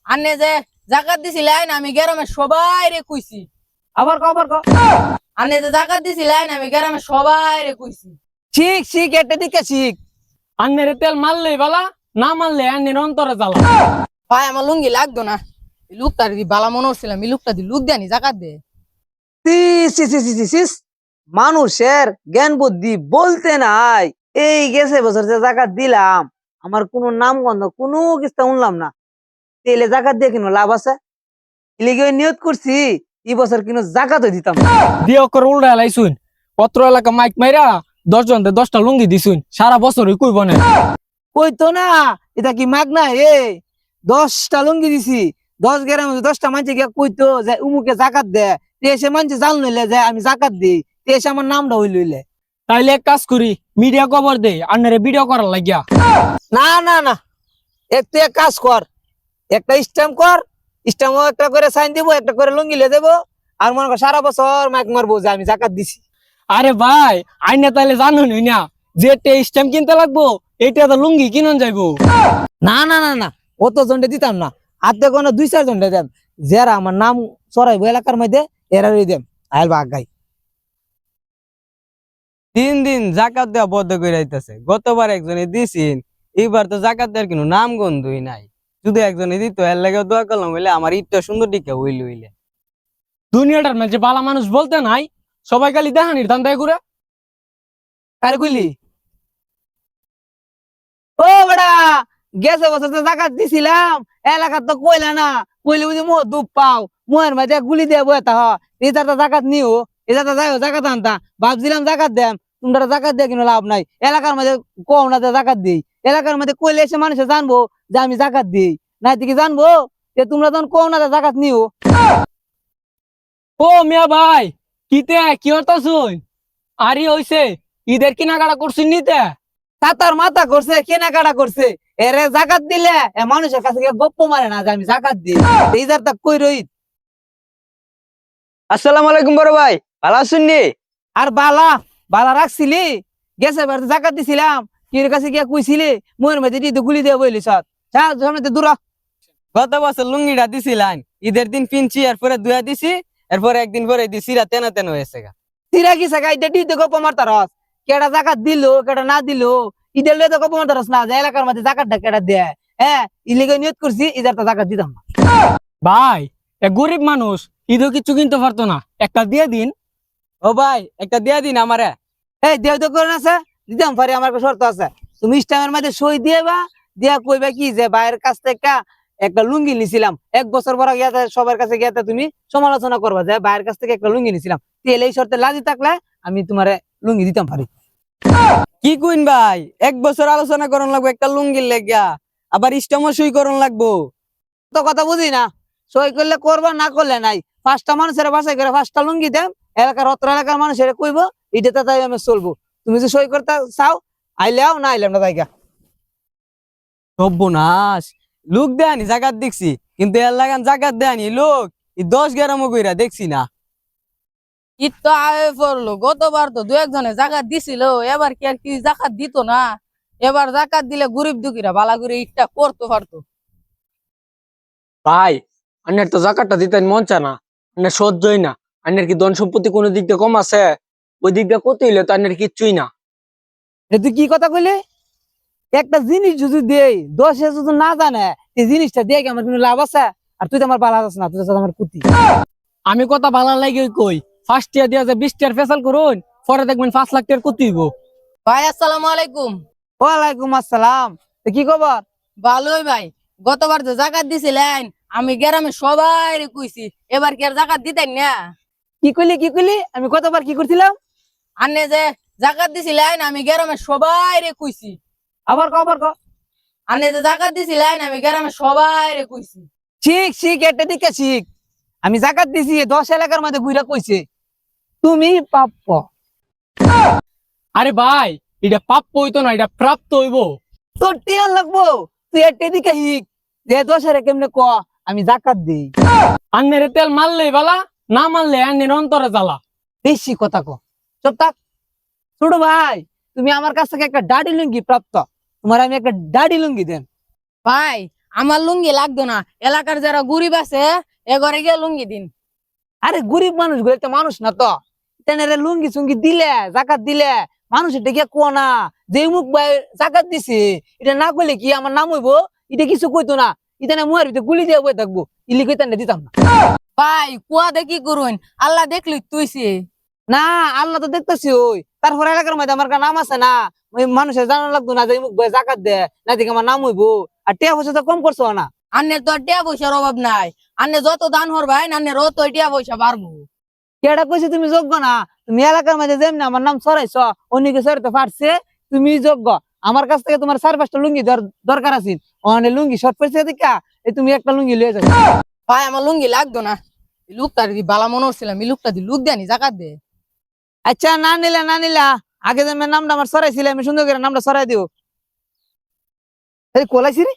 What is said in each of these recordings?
আনে যে জাকাত দিছিলেন আমি গ্রামে সবাই রে কইছি। আবার ক আনে যে জাকাত দিছিলেন আমি গ্রামে সবাই রে কইছি। শিখ শিখ এটা দিকে শিখ। আন্নের তেল মারলেই বালা, না মারলে আন্নের অন্তরে জ্বালা। ভাই আমার লুঙ্গি লাগতো না, এই লোকটা দি বালা মনে হচ্ছিলাম, এই লোকটা দি লুক দেনি জাকাত দে। সিস মানুষের জ্ঞান বুদ্ধি বলতে নাই। এই গেছে বছর যে জাকাত দিলাম, আমার কোনো নাম গন্ধ কোনো কিছু উনলাম না। তেলে জাকাত দিয়ে কিনো লাভ আছে? এলিগে নিয়ত করছি এই বছর কিনো জাকাত দিতাম। দিয়ে করে উল্টা এলাইছুন, অত্র এলাকা মাইক মাইরা 10 জন 10টা লুঙ্গি দিছুন, সারা বছরই কইব না। কইতো না এটা কি মাগ না? 10টা লুঙ্গি দিছি, 10 গ্রামে 10টা মানুষ গিয়া কইতো যে উমুকে জাকাত দে, এসে মানুষ জান লইলে যে আমি জাকাত দিই, এসে আমার নামটা হই লইলে। তাইলে এক কাজ করি, মিডিয়া কভার দে, আন্নারে ভিডিও করার লাগিয়া। না একটু এক কাজ কর, একটা স্ট্যাম্প কর, স্ট্যাম্প একটা করে সাইন দিব, একটা করে লুঙ্গি লিয়ে দেবো, আর মনে কর সারা বছর মাইক মারবো যে আমি জাকাত দিছি। আরে ভাই, আইনা তাইলে জানুনই না যে স্ট্যাম্প কিনতে লাগবো, এটা তো লুঙ্গি কিনন যাইবো। না অত জনটা দিতাম না, আধে কোনো 2-4 জনটা দেন, যারা আমার নাম চড়াইবো এলাকার মধ্যে এরারই দেন। আইল বা আগাই দিন দিন জাকাত দেওয়া বদ্ধ করে আইতাছে। গতবার একজনে দিছিন, এইবার তো জাকাত দেওয়ার কোনো নাম গন্ধই নাই। যদি একজনে দিত এর লাগে দোয়া করলাম, হইলে আমার ঈদটা সুন্দর দিকে হইলে। দুনিয়াটার মাঝে বালা মানুষ বলতে নাই, সবাই খালি দেহানির ধান্দায় ঘুরে। কারে কইলি? ও বেড়া, গেছে বছর তো জাকাত দিছিলাম, এলাকার তো কইলা না, কইলে বুঝি মোহ দুপ পাও, মোহের মাঝে গুলি দিয়ে বইতা হ, এটা তো জাকাত নিও, এটা তো যাই জাকাত আনতা, ভাবছিলাম জাকাত দেম, তোমরা জাকাত দিয়ে কিনো লাভ নাই, এলাকার মাঝে কম না জাকাত দিই, এলাকার মধ্যে কইলে এসে মানুষে জানবো যে আমি জাকাত দিই, নাই কি জানবো যে তোমরা তখন কম না জাকাত নিও। ও মিয়া ভাই, কিতে কি হতাছুন? আরে হইছে, ঈদের কেনাকাটা করছুন নিতে? তাতার মাথা করছে, কেনাকাটা করছে, এরে জাকাত দিলে এ মানুষের কাছে গিয়ে গপ্প মারে না যে আমি জাকাত দিই, এই যার কই রই। আসসালামু আলাইকুম বড় ভাই, ভালো আছেন নি? আর বালা বালা রাখছিলি, গেছে বার জাকাত দিছিলাম, কি কাছে গিয়া কইছিলি মোর মধ্যে দিতে গুলি দিয়ে বইলি সব সামনে দূরা। গত বছর লুঙ্গিটা দিছিলেন, ঈদের দিন পিনছি, এরপরে দুয়া দিছি, এরপরে একদিন পরে দিছি, তেনা তেন হয়েছে গা। তিরা কি সাকা এটা দিতে গপ্প মারতারস, কেডা জাকাত দিল কেডা না দিল, ইদের লয়ে তো গপ্প মারতারস না যে এলাকার মধ্যে জাকাতটা কেডা দেয়। হ্যাঁ, ইলিগে নিয়ত করছি ইদার তো জাকাত দিতাম না। ভাই, এ গরিব মানুষ, ঈদও কিছু কিনতে পারতো না, একটা দিয়ে দিন। ও ভাই, একটা দিয়া দিন আমারে। এই দেহ তো করেন আছে, দিতাম পারি, আমার একটা শর্ত আছে, তুমি ইস্টামের মধ্যে সই দিয়ে বা দিয়া কইবা কি যে ভাইয়ের কাছ থেকে একটা লুঙ্গি নিছিলাম, 1 বছর পর গিয়াতে সবার কাছে গিয়াতে তুমি সমালোচনা করবা যে ভাইয়ের কাছ থেকে একটা লুঙ্গি নিছিলাম, তেল এই শর্তে লাজি থাকলে আমি তোমারে লুঙ্গি দিতাম পারি। কি কইন ভাই, 1 বছর আলোচনা করন লাগবো একটা লুঙ্গির লেগা, আবার ইষ্টমও সই করন লাগবো। তো কথা বুঝি না, সই করলে করবা, না করলে নাই, 5টা মানুষের বাসায় করে 5টা লুঙ্গি দেন, এলাকার অত্র এলাকার মানুষের কইবো, এটা তাই আমি চলবো, তুমি যে সই করতে চাও আইলেও না আইলাম না জায়গা। সর্বনাশ, লোক দেয়ানি জাকাত দেখছি, কিন্তু এর লাগান জাকাত দেয়ানি লোক 10-11 কইরা দেখছি না। ঈদ তো আয়ে পড়লো, গতবার তো 2-1 জনে জাকাত দিছিল, এবার কি আর কি জাকাত দিত না? এবার জাকাত দিলে গরিব দুঃখীরা বালা করে ঈদটা করতে পারতো। ভাই, আন্নের তো জাকাতটা দিতেন মন চায় না, আন্নের সহ্যই না। আন্নের কি ধন সম্পত্তি কোনো দিক দিয়ে কম আছে? ওই দিক দিয়ে কত হইলে তো আন্নের কিচ্ছুই না। তুই কি কথা কইলে? একটা জিনিস যদি দেই 10 যদি না জানে এই জিনিসটা দিয়ে কি আমার কোনো লাভ আছে? আর তুই তো আমার বালা আছিস না, তুই তো আমার কুতি। আমি কথা ভালো লাগে কই, ফার্স্ট ইয়ার দিয়া যে 20 টাকার ফেসাল করুন, পরে দেখবেন 5 লাখ টাকার কত হইব। ভাই আসসালামু আলাইকুম। ওয়ালাইকুম আসসালাম, তো কি খবর? ভালোই ভাই, গতবার যে জাকাত দিছিলেন আমি গ্রামে সবাই রে কইছি, এবার কি আর জাকাত দিতেন না? কি কইলি আমি কতবার কি করছিলাম? আনে যে জাকাত দিছিলেন আমি গ্রামে সবাই রে কইছি। আবার ক। আনে যে জাকাত দিছিলেন আমি গ্রামে সবাই রে কইছি। শিখ এটা দিকে শিখ, আমি জাকাত দিছি 10 এলাকার মধ্যে ঘুরে কইছে তুমি প্রাপ্য। আরে ভাই, এটা প্রাপ্য হইতো না, এটা প্রাপ্ত হইব। তোর টিয়ান লাগবো, তুই একটা দিকে শিখ যে 10 কেমনে ক আমি জাকাত দিই। আন্নের তেল মারলেই বালা, না মারলে আন্নের অন্তরে জ্বালা। বেশি কথা ক, চুপ থাক। ছোট ভাই, তুমি আমার কাছ থেকে একটা দাড়ি লুঙ্গি প্রাপ্ত, তোমার আমি একটা দাড়ি লুঙ্গি দেন। ভাই আমার লুঙ্গি লাগতো না, এলাকার যারা গরিব আছে এ ঘরে গিয়ে লুঙ্গি দিন। আরে গরিব মানুষ গুলো তো মানুষ না তো, তেনারে লুঙ্গি চুঙ্গি দিলে জাকাত দিলে মানুষ এটা গিয়ে কো না যে মুখ ভাই জাকাত দিছে, এটা না কইলে কি আমার নাম হইবো? এটা কিছু কইতো না, এটা না মুয়ার ভিতরে গুলি দিয়ে বই থাকবো, ইলি কইতান দিতাম না। ভাই কুয়া দেখি করুন, আল্লাহ দেখলি তুইছে। না আল্লাহ তো দেখতেছি, ওই তারপর এলাকার মধ্যে আমার নাম আছে না, ওই মানুষের জানা লাগতো না যে মুখ ভাই জাকাত দে না দেখে আমার নাম হইবো। আর টিয়া পয়সা তো কম করছো না। আন্নের তো আর টিয়া পয়সার অভাব নাই, আন্নে যত দান হরবাই আন্নের অত টিয়া পয়সা বাড়বো। কেডা কইছে তুমি যোগ্য না? তুমি এলাকার মধ্যে যেমনি আমার নাম ছড়াইছ, অন্যকে ছড়াইতে পারছে, তুমি যোগ্য। আমার কাছ থেকে তোমার 4-5টা লুঙ্গি দরকার আছে, অনেক লুঙ্গি শর্ট পড়ছে দেখা এই তুমি একটা লুঙ্গি লয়ে যাবে। ভাই আমার লুঙ্গি লাগতো না, এই লোকটা দি বালা মনে হচ্ছিলাম, এই লোকটা দি লুক দেনি জাকাত দে। আচ্ছা না নিলা না নিলা, আগে যে আমার নামটা আমার ছড়াইছিলে আমি সুন্দর করে নামটা ছড়াই দিও। এই কোলাইছি রে,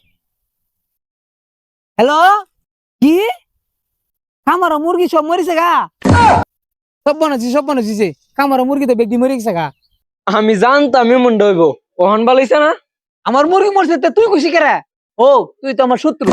হ্যালো কি খামার মুরগি সব মরিছে গা? সব বানাইছি খামার মুরগি তো বেগি মরে গেছে গা। আমি জানতাম এমন হইব, ওহন বালাইছে না। আমার মুরগি মরছে তো তুই খুশি করে? ও তুই তো আমার শত্রু।